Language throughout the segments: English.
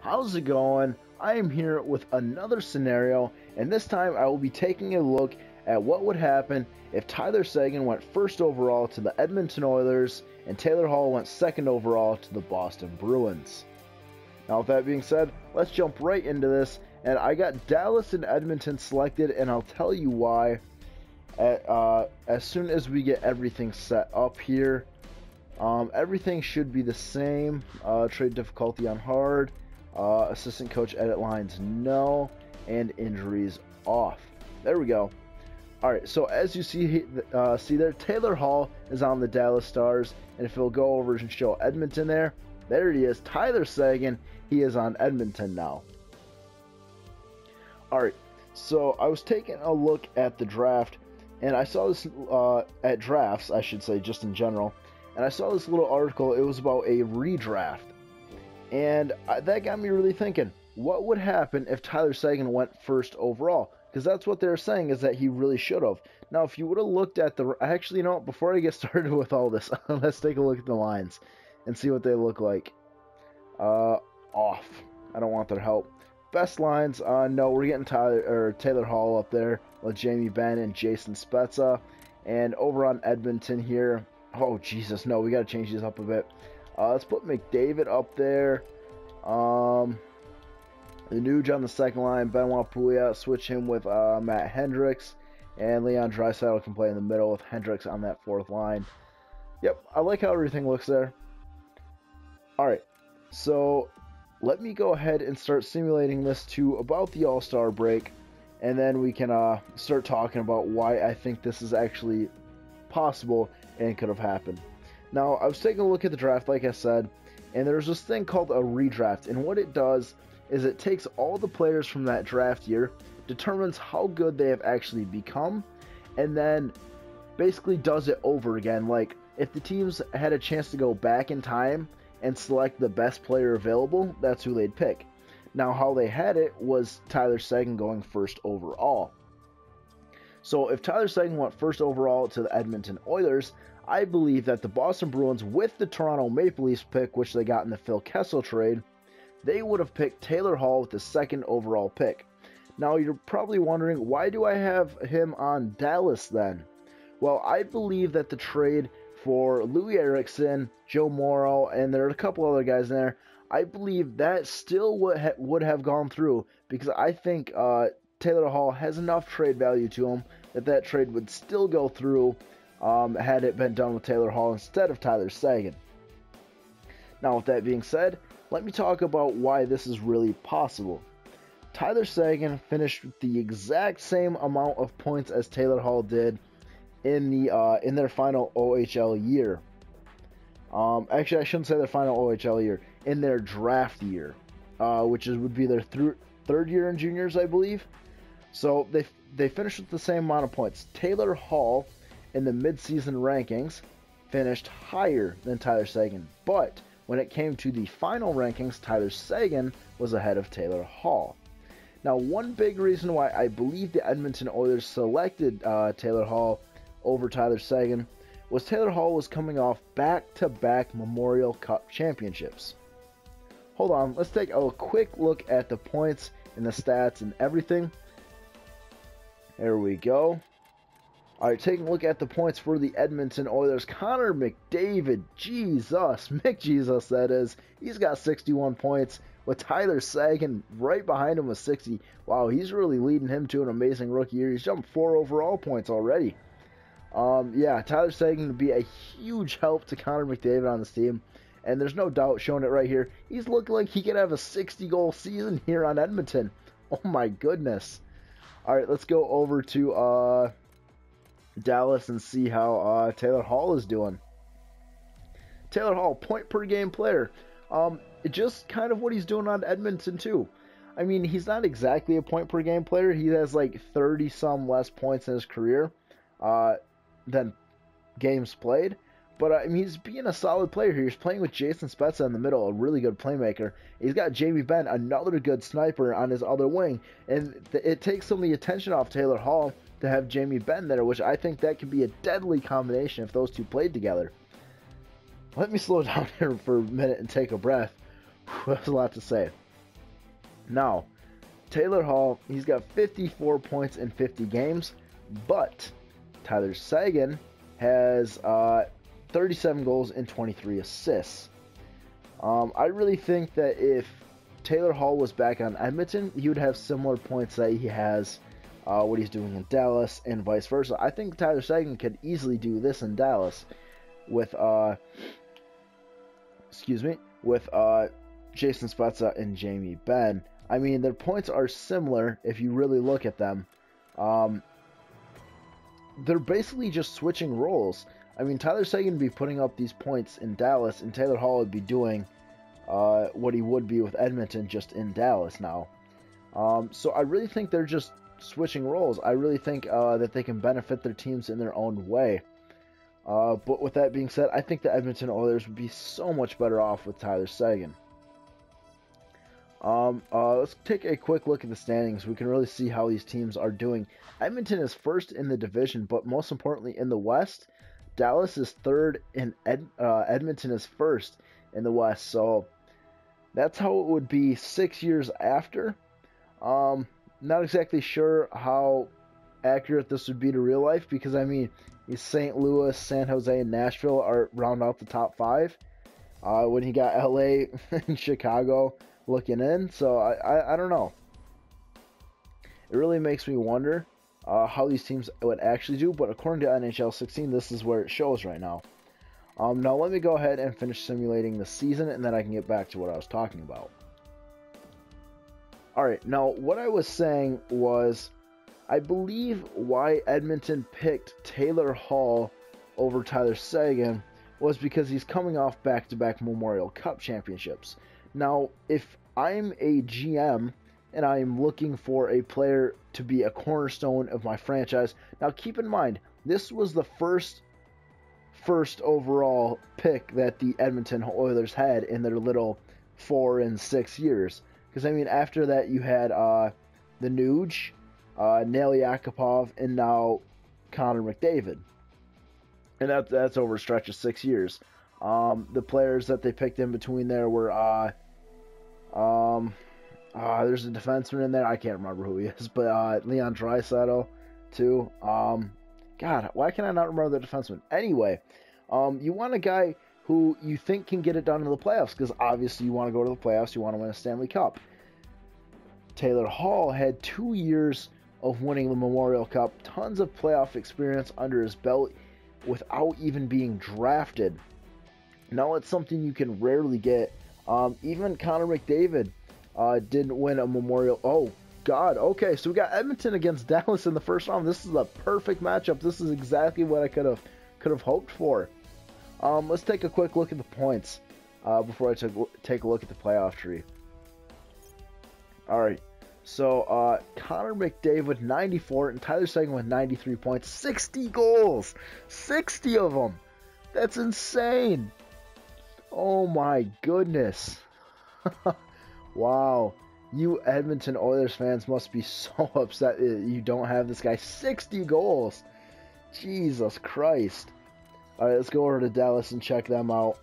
How's it going? I am here with another scenario, and this time I will be taking a look at what would happen if Tyler Seguin went first overall to the Edmonton Oilers and Taylor Hall went second overall to the Boston Bruins. Now with that being said, let's jump right into this, and I got Dallas and Edmonton selected, and I'll tell you why as soon as we get everything set up here. Everything should be the same. Trade difficulty on hard. Assistant coach edit lines no, and injuries off. There we go. Alright, so as you see there, Taylor Hall is on the Dallas Stars, and if we'll go over and show Edmonton there he is. Tyler Seguin, he is on Edmonton now. Alright, so I was taking a look at the draft, and I saw this at drafts, I should say, just in general, and I saw this little article. It was about a redraft. And that got me really thinking, what would happen if Tyler Seguin went first overall? Because that's what they're saying, is that he really should have. Now, if you would have looked at the... Actually, you know what? Before I get started with all this, let's take a look at the lines and see what they look like. Off. I don't want their help. Best lines, no, we're getting Taylor Hall up there with Jamie Benn and Jason Spezza. And over on Edmonton here... Oh, Jesus, no, we got to change these up a bit. Let's put McDavid up there. The Nuge on the second line. Benoit Pouliot. Switch him with Matt Hendricks. And Leon Draisaitl can play in the middle with Hendricks on that fourth line. Yep, I like how everything looks there. Alright, so let me go ahead and start simulating this to about the All-Star break. And then we can start talking about why I think this is actually possible and could have happened. Now, I was taking a look at the draft, like I said, and there's this thing called a redraft, and what it does is it takes all the players from that draft year, determines how good they have actually become, and then basically does it over again. Like, if the teams had a chance to go back in time and select the best player available, that's who they'd pick. Now, how they had it was Tyler Seguin going first overall. So, if Tyler Seguin went first overall to the Edmonton Oilers, I believe that the Boston Bruins, with the Toronto Maple Leafs pick, which they got in the Phil Kessel trade, they would have picked Taylor Hall with the second overall pick. Now, you're probably wondering, why do I have him on Dallas then? Well, I believe that the trade for Louis Eriksson, Joe Morrow, and there are a couple other guys in there, I believe that still would have gone through, because I think Taylor Hall has enough trade value to him that trade would still go through had it been done with Taylor Hall instead of Tyler Seguin. Now, with that being said, let me talk about why this is really possible. Tyler Seguin finished with the exact same amount of points as Taylor Hall did in their final OHL year. Actually, I shouldn't say their final OHL year. In their draft year, which would be their third year in juniors, I believe. So they finished with the same amount of points. Taylor Hall, in the midseason rankings, finished higher than Tyler Seguin, but when it came to the final rankings, Tyler Seguin was ahead of Taylor Hall. Now, one big reason why I believe the Edmonton Oilers selected Taylor Hall over Tyler Seguin was Taylor Hall was coming off back-to-back Memorial Cup championships. Hold on, let's take a quick look at the points and the stats and everything. There we go. Alright, taking a look at the points for the Edmonton Oilers. Connor McDavid, McJesus that is. He's got 61 points, with Tyler Seguin right behind him with 60. Wow, he's really leading him to an amazing rookie year. He's jumped 4 overall points already. Yeah, Tyler Seguin would be a huge help to Connor McDavid on this team. And there's no doubt, showing it right here, he's looking like he could have a 60-goal season here on Edmonton. Oh my goodness. Alright, let's go over to Dallas and see how Taylor Hall is doing. Taylor Hall, point per game player. Just kind of what he's doing on Edmonton too. I mean, he's not exactly a point per game player. He has like 30-some less points in his career than games played. But I mean, he's being a solid player here. He's playing with Jason Spezza in the middle, a really good playmaker. He's got Jamie Benn, another good sniper, on his other wing. And it takes some of the attention off Taylor Hall to have Jamie Benn there, which I think that could be a deadly combination if those two played together. Let me slow down here for a minute and take a breath. That's a lot to say. Now, Taylor Hall, he's got 54 points in 50 games, but Tyler Seguin has 37 goals and 23 assists. I really think that if Taylor Hall was back on Edmonton, he would have similar points that he has what he's doing in Dallas and vice versa. I think Tyler Seguin could easily do this in Dallas with Jason Spezza and Jamie Benn. I mean, their points are similar if you really look at them. They're basically just switching roles. I mean, Tyler Seguin would be putting up these points in Dallas, and Taylor Hall would be doing what he would be with Edmonton just in Dallas now. So I really think they're just switching roles. I really think that they can benefit their teams in their own way. But with that being said, I think the Edmonton Oilers would be so much better off with Tyler Seguin. Let's take a quick look at the standings. We can really see how these teams are doing. Edmonton is first in the division, but most importantly in the West, Dallas is third and Edmonton is first in the West. So that's how it would be 6 years after. Not exactly sure how accurate this would be to real life, because I mean, St. Louis, San Jose, and Nashville are round out the top 5. When you got LA and Chicago looking in, so I don't know. It really makes me wonder how these teams would actually do, but according to NHL 16, this is where it shows right now. Now let me go ahead and finish simulating the season, and then I can get back to what I was talking about. Alright, now what I was saying was, I believe why Edmonton picked Taylor Hall over Tyler Seguin was because he's coming off back-to-back Memorial Cup championships. Now, if I'm a GM and I'm looking for a player to be a cornerstone of my franchise, now keep in mind, this was the first overall pick that the Edmonton Oilers had in their little 4 and 6 years. Because, I mean, after that you had the Nuge, Nail Yakupov, and now Connor McDavid. And that's over a stretch of 6 years. The players that they picked in between there were there's a defenseman in there, I can't remember who he is, but Leon Draisaitl too. God, why can I not remember the defenseman? Anyway, you want a guy who you think can get it done in the playoffs, because obviously you want to go to the playoffs, you want to win a Stanley Cup. Taylor Hall had 2 years of winning the Memorial Cup, tons of playoff experience under his belt without even being drafted. Now it's something you can rarely get. Even Connor McDavid didn't win a Memorial. Oh God. Okay, so we got Edmonton against Dallas in the first round. This is a perfect matchup. This is exactly what I could have hoped for. Let's take a quick look at the points before I take a look at the playoff tree. All right. So Connor McDavid 94 and Tyler Seguin with 93 points, 60 goals, 60 of them. That's insane. Oh my goodness. Wow. You Edmonton Oilers fans must be so upset that you don't have this guy. 60 goals. Jesus Christ. All right, let's go over to Dallas and check them out.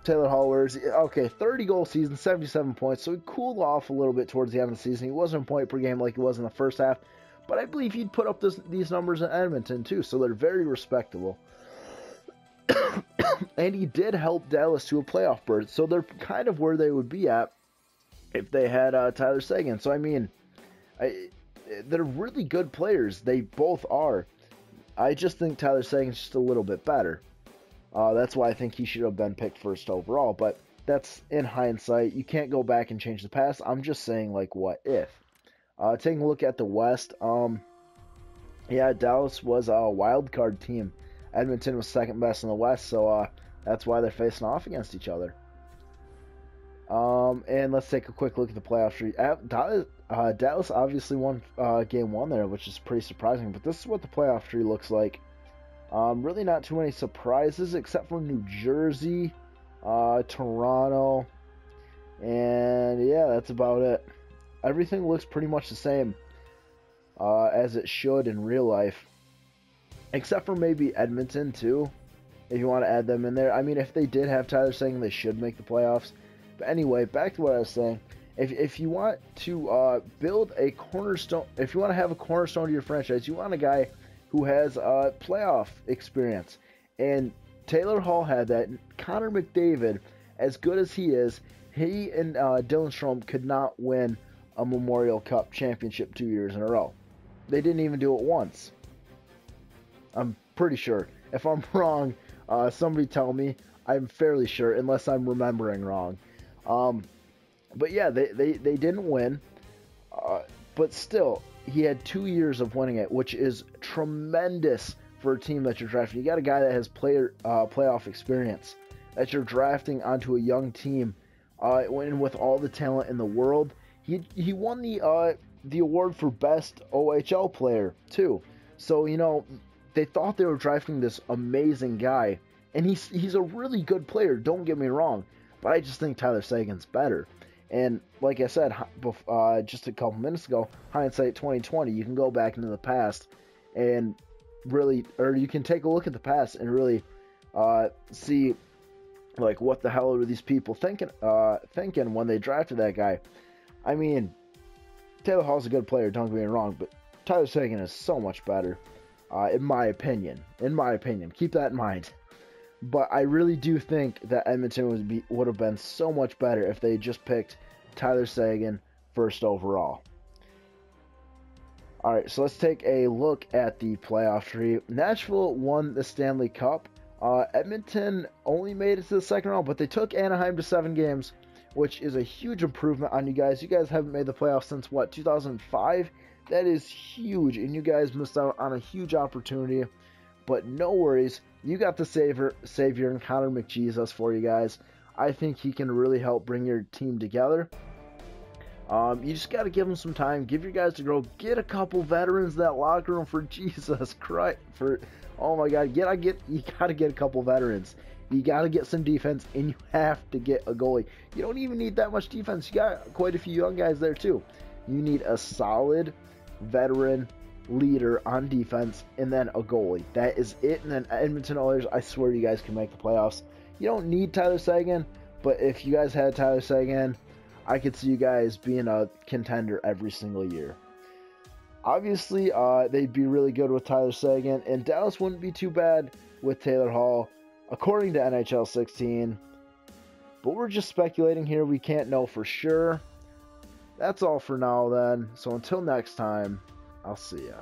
Taylor Hall, okay, 30 goal season, 77 points, so he cooled off a little bit towards the end of the season. He wasn't a point per game like he was in the first half, but I believe he'd put up these numbers in Edmonton too, so they're very respectable. And he did help Dallas to a playoff berth, so they're kind of where they would be at if they had Tyler Seguin. So, I mean, they're really good players. They both are. I just think Tyler Seguin's just a little bit better. That's why I think he should have been picked first overall, but that's in hindsight. You can't go back and change the past. I'm just saying, like, what if? Taking a look at the West, yeah, Dallas was a wild card team. Edmonton was second best in the West, so that's why they're facing off against each other. And let's take a quick look at the playoff tree. Dallas obviously won game 1 there, which is pretty surprising, but this is what the playoff tree looks like. Really not too many surprises except for New Jersey, Toronto, and yeah, that's about it. Everything looks pretty much the same as it should in real life, except for maybe Edmonton too, if you want to add them in there. I mean, if they did have Tyler Seguin, they should make the playoffs. But anyway, back to what I was saying. If you want to build a cornerstone, if you want to have a cornerstone to your franchise, you want a guy who has playoff experience. And Taylor Hall had that. Connor McDavid, as good as he is, he and Dylan Strome could not win a Memorial Cup championship 2 years in a row. They didn't even do it once. I'm pretty sure. If I'm wrong, somebody tell me. I'm fairly sure, unless I'm remembering wrong. But yeah, they didn't win. But still, he had 2 years of winning it, which is tremendous for a team that you're drafting. You got a guy that has playoff experience that you're drafting onto a young team, with all the talent in the world. He won the award for best OHL player too. So they thought they were drafting this amazing guy, and he's a really good player. Don't get me wrong, but I just think Tyler Seguin's better. And like I said just a couple minutes ago, hindsight 2020. You can go back into the past and really, or you can take a look at the past and really see like what the hell are these people thinking when they drafted that guy. I mean, Taylor Hall's a good player, don't get me wrong, but Tyler Seguin is so much better, in my opinion. Keep that in mind. But I really do think that Edmonton would have been so much better if they just picked Tyler Seguin first overall. All right, so let's take a look at the playoff tree. Nashville won the Stanley Cup. Edmonton only made it to the second round, but they took Anaheim to 7 games, which is a huge improvement on you guys. You guys haven't made the playoffs since, what, 2005? That is huge, and you guys missed out on a huge opportunity. But no worries. You got the savior in Connor McJesus for you guys. I think he can really help bring your team together. You just got to give him some time. Give your guys to grow. Get a couple veterans in that locker room, for Jesus Christ. Oh my God. You got to get a couple veterans. You got to get some defense, and you have to get a goalie. You don't even need that much defense. You got quite a few young guys there too. You need a solid veteran leader on defense, and then a goalie. That is it. And then Edmonton Oilers, I swear you guys can make the playoffs. You don't need Tyler Seguin, but if you guys had Tyler Seguin, I could see you guys being a contender every single year. Obviously, they'd be really good with Tyler Seguin, and Dallas wouldn't be too bad with Taylor Hall, according to NHL 16. But we're just speculating here. We can't know for sure. That's all for now then. So until next time, I'll see ya.